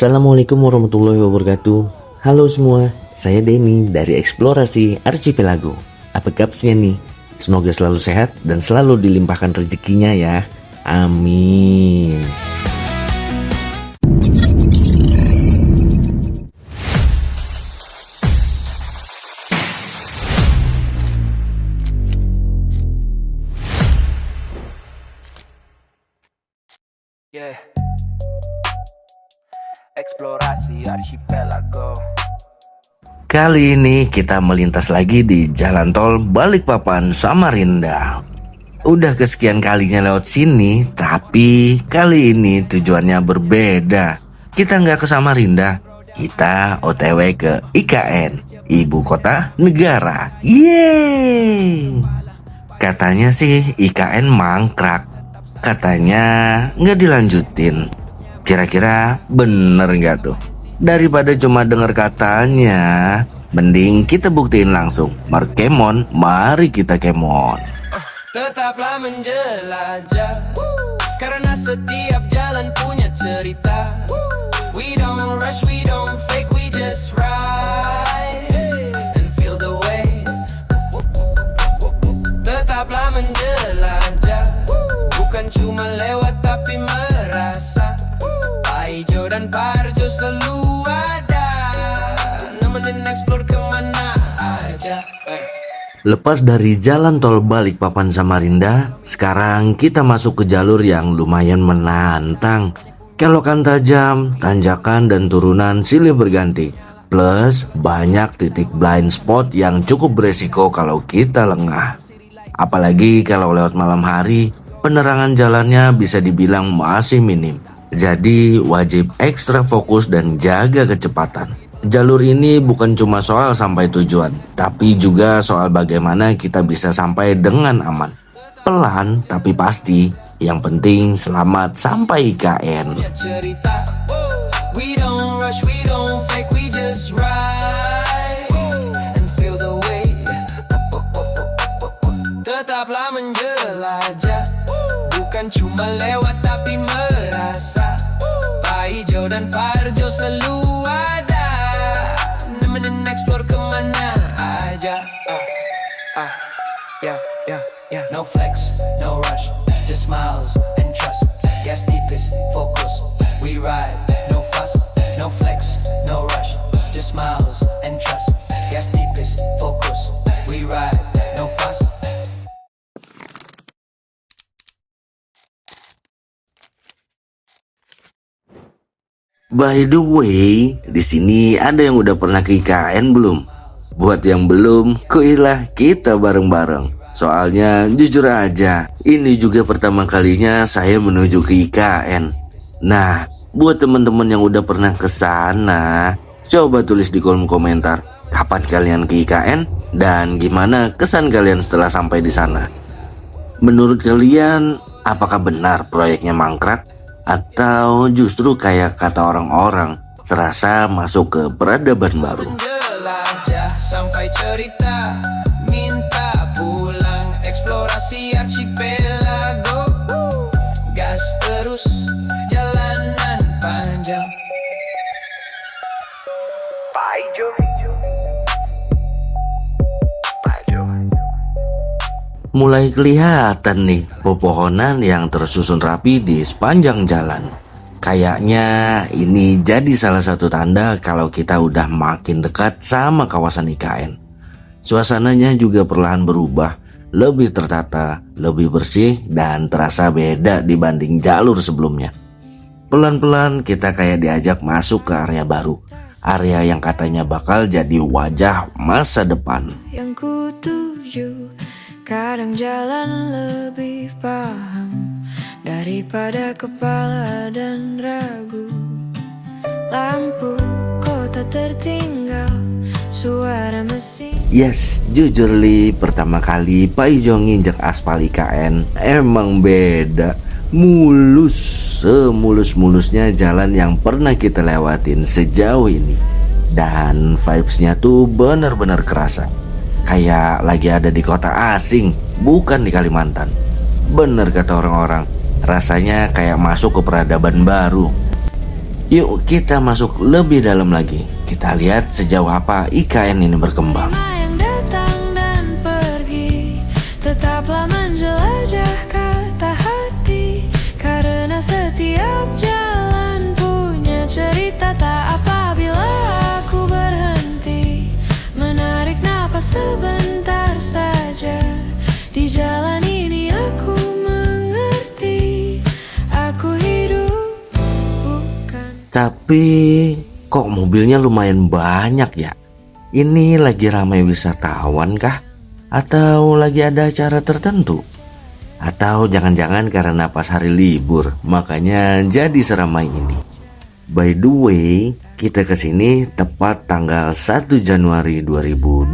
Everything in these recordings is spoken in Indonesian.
Assalamualaikum warahmatullahi wabarakatuh. Halo semua, saya Denny dari Eksplorasi Archipelago. Apa kabarnya nih? Semoga selalu sehat dan selalu dilimpahkan rezekinya ya. Amin. Yeah. Eksplorasi Archipelago. Kali ini kita melintas lagi di jalan tol Balikpapan Samarinda. Udah kesekian kalinya lewat sini, tapi kali ini tujuannya berbeda. Kita nggak ke Samarinda, kita OTW ke IKN, Ibu Kota Negara. Yeay! Katanya sih IKN mangkrak. Katanya nggak dilanjutin. Kira-kira bener nggak tuh? Daripada cuma denger katanya, mending kita buktiin langsung. Markemon, mari kita kemon. Tetaplah menjelajah, karena setiap jalan punya cerita. We don't rush, we don't fake, we just ride and feel the way. Tetaplah menjelajah, bukan cuma lewat tapi merasa. Hijau dan Parjo selalu ada, nemenin explore kemana aja. Lepas dari jalan tol Balikpapan Samarinda, sekarang kita masuk ke jalur yang lumayan menantang. Kelokan tajam, tanjakan dan turunan silih berganti. Plus banyak titik blind spot yang cukup beresiko kalau kita lengah. Apalagi kalau lewat malam hari, penerangan jalannya bisa dibilang masih minim. Jadi wajib ekstra fokus dan jaga kecepatan. Jalur ini bukan cuma soal sampai tujuan, tapi juga soal bagaimana kita bisa sampai dengan aman. Pelan tapi pasti, yang penting selamat sampai IKN. Tetaplah menjelajah, bukan cuma lewat tapi merasa. Hijau dan Parjo selalu ada, nemenin explore kemana aja. Yeah. No flex, no rush, just smiles and trust. Gas tipis, focus, we ride. No fuss, no flex, no rush, just smiles and trust. Gas tipis, focus, we ride. No fuss. By the way, di sini ada yang udah pernah ke IKN belum? Buat yang belum, kuilah kita bareng-bareng. Soalnya jujur aja, ini juga pertama kalinya saya menuju ke IKN. Nah, buat teman-teman yang udah pernah ke sana, coba tulis di kolom komentar kapan kalian ke IKN dan gimana kesan kalian setelah sampai di sana. Menurut kalian, apakah benar proyeknya mangkrak? Atau justru kayak kata orang-orang, serasa masuk ke peradaban baru. Menjelajah sampai cerita, minta pulang eksplorasi archipelago. Gas terus, jalanan panjang. Paijo. Mulai kelihatan nih pepohonan yang tersusun rapi di sepanjang jalan. Kayaknya ini jadi salah satu tanda kalau kita udah makin dekat sama kawasan IKN. Suasananya juga perlahan berubah, lebih tertata, lebih bersih, dan terasa beda dibanding jalur sebelumnya. Pelan-pelan kita kayak diajak masuk ke area baru. Area yang katanya bakal jadi wajah masa depan. Yang kutuju, kadang jalan lebih paham daripada kepala dan ragu. Lampu kota tertinggal, suara mesin. Yes, jujur li, pertama kali Paijo nginjek aspal IKN emang beda. Mulus, semulus-mulusnya jalan yang pernah kita lewatin sejauh ini. Dan vibes-nya tuh benar-benar kerasa. Kayak lagi ada di kota asing, bukan di Kalimantan. Bener kata orang-orang, rasanya kayak masuk ke peradaban baru. Yuk kita masuk lebih dalam lagi. Kita lihat sejauh apa IKN ini berkembang. Yang datang dan pergi, tetaplah menjelajah kata hati. Karena setiap jalan punya cerita, tak apabila aku berhenti. Menarik napas sebentar saja, di jalan ini aku mengerti. Aku hidup bukan. Tapi kok mobilnya lumayan banyak ya? Ini lagi ramai wisatawan kah? Atau lagi ada acara tertentu? Atau jangan-jangan karena pas hari libur, makanya jadi seramai ini. By the way, kita kesini tepat tanggal 1 Januari 2026.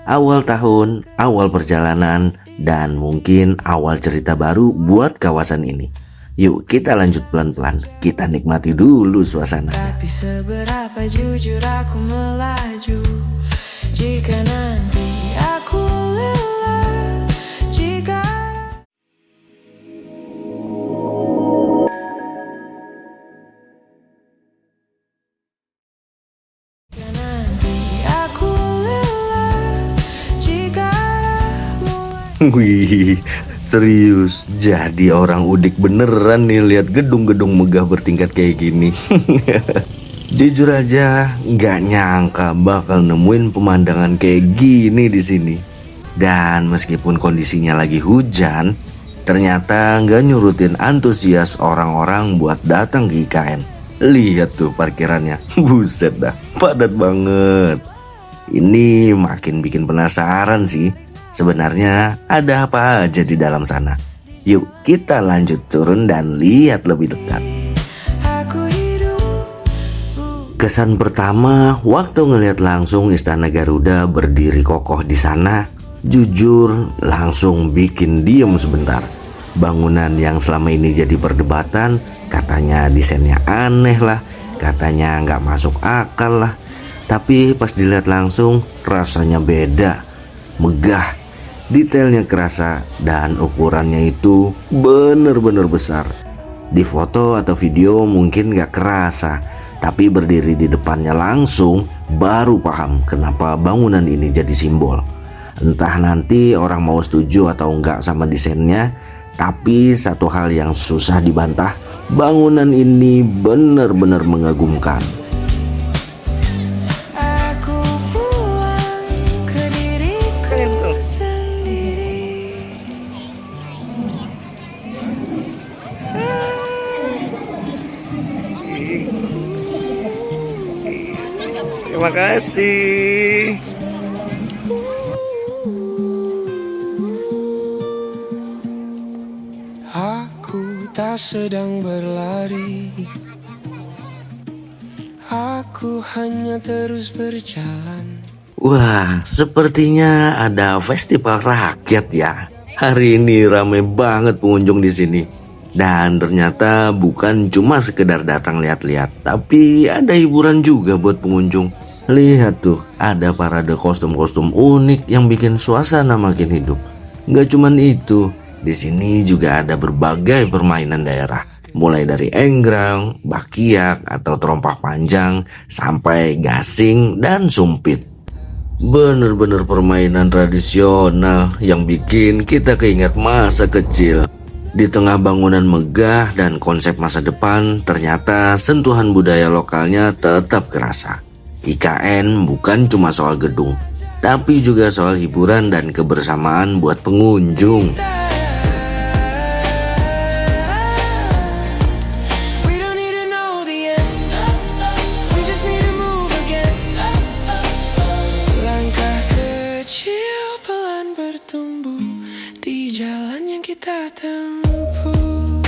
Awal tahun, awal perjalanan, dan mungkin awal cerita baru buat kawasan ini. Yuk kita lanjut pelan-pelan, kita nikmati dulu suasana. Tapi seberapa jujur aku melaju, jika nanti aku lelah, jika nanti aku lelah, jika mulai. Wih, serius, jadi orang udik beneran nih lihat gedung-gedung megah bertingkat kayak gini. Jujur aja, nggak nyangka bakal nemuin pemandangan kayak gini di sini. Dan meskipun kondisinya lagi hujan, ternyata nggak nyurutin antusias orang-orang buat datang ke IKN. Lihat tuh parkirannya, buset dah, padat banget. Ini makin bikin penasaran sih. Sebenarnya ada apa aja di dalam sana? Yuk kita lanjut turun dan lihat lebih dekat. Kesan pertama waktu ngelihat langsung Istana Garuda berdiri kokoh di sana, jujur langsung bikin diem sebentar. Bangunan yang selama ini jadi perdebatan, katanya desainnya aneh lah, katanya nggak masuk akal lah. Tapi pas dilihat langsung rasanya beda, megah. Detailnya kerasa dan ukurannya itu bener-bener besar. Di foto atau video mungkin gak kerasa, tapi berdiri di depannya langsung baru paham kenapa bangunan ini jadi simbol. Entah nanti orang mau setuju atau enggak sama desainnya, tapi satu hal yang susah dibantah, bangunan ini bener-bener mengagumkan. Terima kasih. Aku tak sedang berlari, aku hanya terus berjalan. Wah, sepertinya ada festival rakyat ya. Hari ini ramai banget pengunjung di sini. Dan ternyata bukan cuma sekedar datang lihat-lihat, tapi ada hiburan juga buat pengunjung. Lihat tuh, ada parade kostum-kostum unik yang bikin suasana makin hidup. Nggak cuman itu, di sini juga ada berbagai permainan daerah. Mulai dari enggrang, bakiak atau terompah panjang, sampai gasing dan sumpit. Bener-bener permainan tradisional yang bikin kita keingat masa kecil. Di tengah bangunan megah dan konsep masa depan, ternyata sentuhan budaya lokalnya tetap kerasa. IKN bukan cuma soal gedung, tapi juga soal hiburan dan kebersamaan buat pengunjung. Langkah kecil pelan bertumbuh di jalan yang kita tempuh.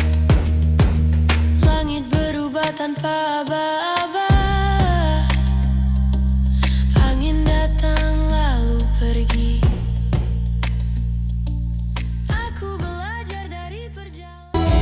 Langit berubah tanpa aba-aba, angin datang lalu pergi. Aku belajar dari perjalanan.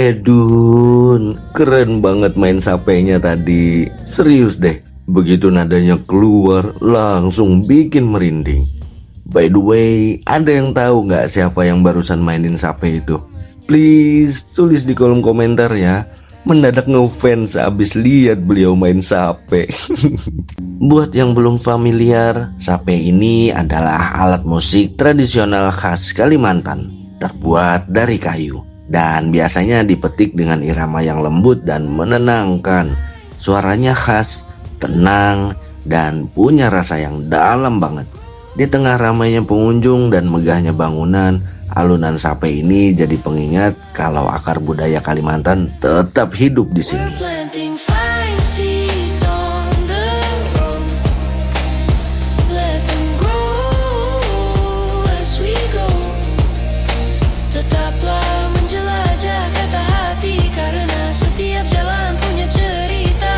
Edun, keren banget main sapenya tadi. Serius deh, begitu nadanya keluar langsung bikin merinding. By the way, ada yang tahu nggak siapa yang barusan mainin sape itu? Please tulis di kolom komentar ya. Mendadak ngefans abis lihat beliau main sape. Buat yang belum familiar, sape ini adalah alat musik tradisional khas Kalimantan, terbuat dari kayu. Dan biasanya dipetik dengan irama yang lembut dan menenangkan. Suaranya khas, tenang, dan punya rasa yang dalam banget. Di tengah ramainya pengunjung dan megahnya bangunan, alunan sape ini jadi pengingat kalau akar budaya Kalimantan tetap hidup di We're sini. planting fine seeds on the road. Let them grow as we go. Tetaplah menjelajah kata hati, karena setiap jalan punya cerita.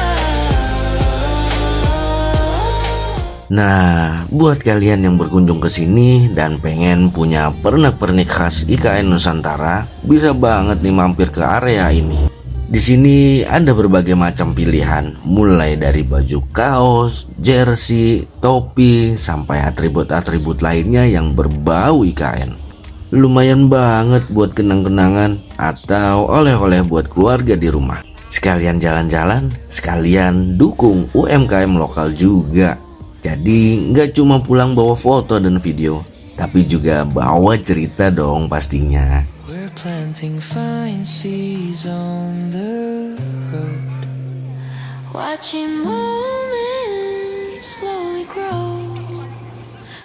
Nah, buat kalian yang berkunjung ke sini dan pengen punya pernak-pernik khas IKN Nusantara, bisa banget nih mampir ke area ini. Di sini ada berbagai macam pilihan, mulai dari baju kaos, jersey, topi, sampai atribut-atribut lainnya yang berbau IKN. Lumayan banget buat kenang-kenangan atau oleh-oleh buat keluarga di rumah. Sekalian jalan-jalan, sekalian dukung UMKM lokal juga. Jadi nggak cuma pulang bawa foto dan video, tapi juga bawa cerita dong pastinya. We're planting fine seeds on the road. Watching moments slowly grow.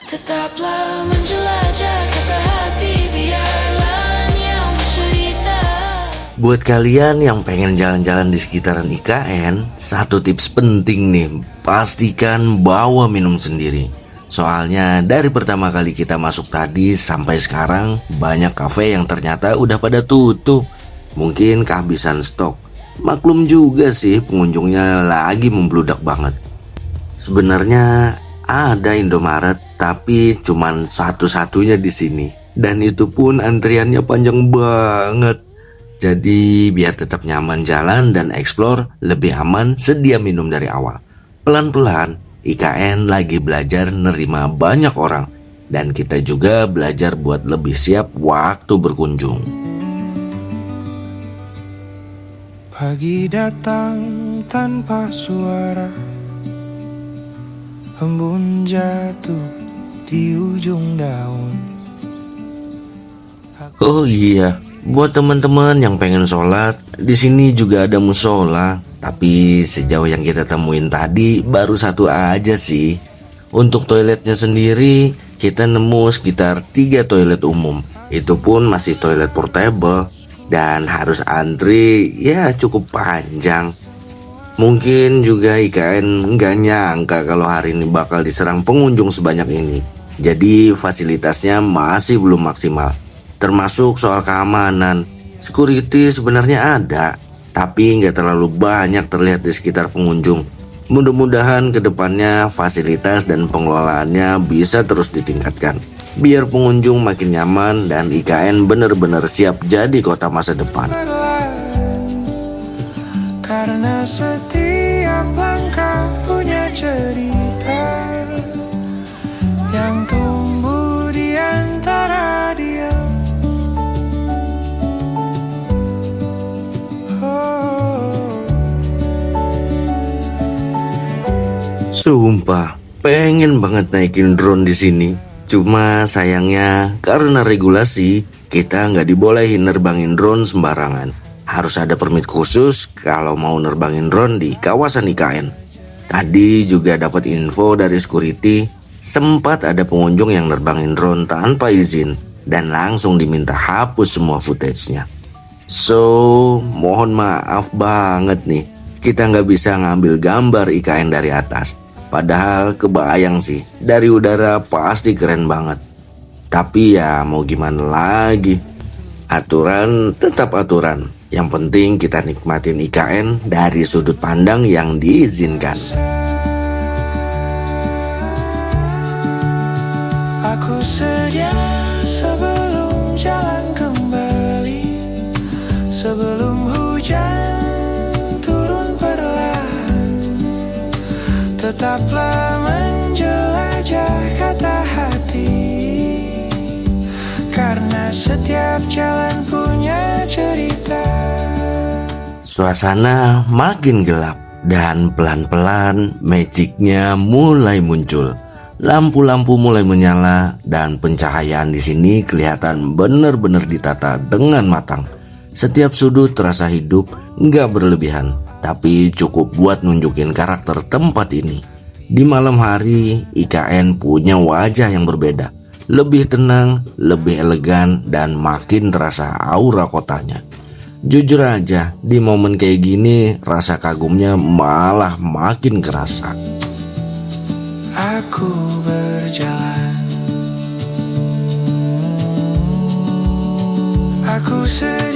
Tetaplah menjelajah kata hati, biarlah yang bercerita. Buat kalian yang pengen jalan-jalan di sekitaran IKN, satu tips penting nih, pastikan bawa minum sendiri. Soalnya dari pertama kali kita masuk tadi sampai sekarang, banyak kafe yang ternyata udah pada tutup. Mungkin kehabisan stok. Maklum juga sih, pengunjungnya lagi membludak banget. Sebenarnya ada Indomaret, tapi cuman satu-satunya di sini. Dan itu pun antriannya panjang banget. Jadi biar tetap nyaman jalan dan explore, lebih aman sedia minum dari awal. Pelan-pelan, IKN lagi belajar nerima banyak orang. Dan kita juga belajar buat lebih siap waktu berkunjung. Pagi datang tanpa suara, embun jatuh di ujung daun. Oh iya, buat teman-teman yang pengen sholat, di sini juga ada musola. Tapi sejauh yang kita temuin tadi baru satu aja sih. Untuk toiletnya sendiri kita nemu sekitar 3 toilet umum. Itu pun masih toilet portable dan harus antri ya cukup panjang. Mungkin juga IKN nggak nyangka kalau hari ini bakal diserang pengunjung sebanyak ini. Jadi fasilitasnya masih belum maksimal. Termasuk soal keamanan. Security sebenarnya ada, tapi nggak terlalu banyak terlihat di sekitar pengunjung. Mudah-mudahan kedepannya fasilitas dan pengelolaannya bisa terus ditingkatkan, biar pengunjung makin nyaman dan IKN benar-benar siap jadi kota masa depan. Karena setiap langkah punya cerita yang tumbuh di antara dia. Sumpah, pengen banget naikin drone di sini. Cuma sayangnya karena regulasi, kita nggak dibolehin nerbangin drone sembarangan. Harus ada permit khusus kalau mau nerbangin drone di kawasan IKN. Tadi juga dapat info dari security, sempat ada pengunjung yang nerbangin drone tanpa izin dan langsung diminta hapus semua footage-nya. So, mohon maaf banget nih, kita nggak bisa ngambil gambar IKN dari atas. Padahal kebayang sih, dari udara pasti keren banget. Tapi ya mau gimana lagi, aturan tetap aturan. Yang penting kita nikmatin IKN dari sudut pandang yang diizinkan. Aku sedia sebelum jalan kembali, sebelum Tetaplah menjelajah kata hati, karena setiap jalan punya cerita. Suasana makin gelap dan pelan-pelan magicnya mulai muncul. Lampu-lampu mulai menyala dan pencahayaan di sini kelihatan benar-benar ditata dengan matang. Setiap sudut terasa hidup, nggak berlebihan, tapi cukup buat nunjukin karakter tempat ini. Di malam hari, IKN punya wajah yang berbeda. Lebih tenang, lebih elegan, dan makin terasa aura kotanya. Jujur aja, di momen kayak gini, rasa kagumnya malah makin kerasa. Aku berjalan, aku sedang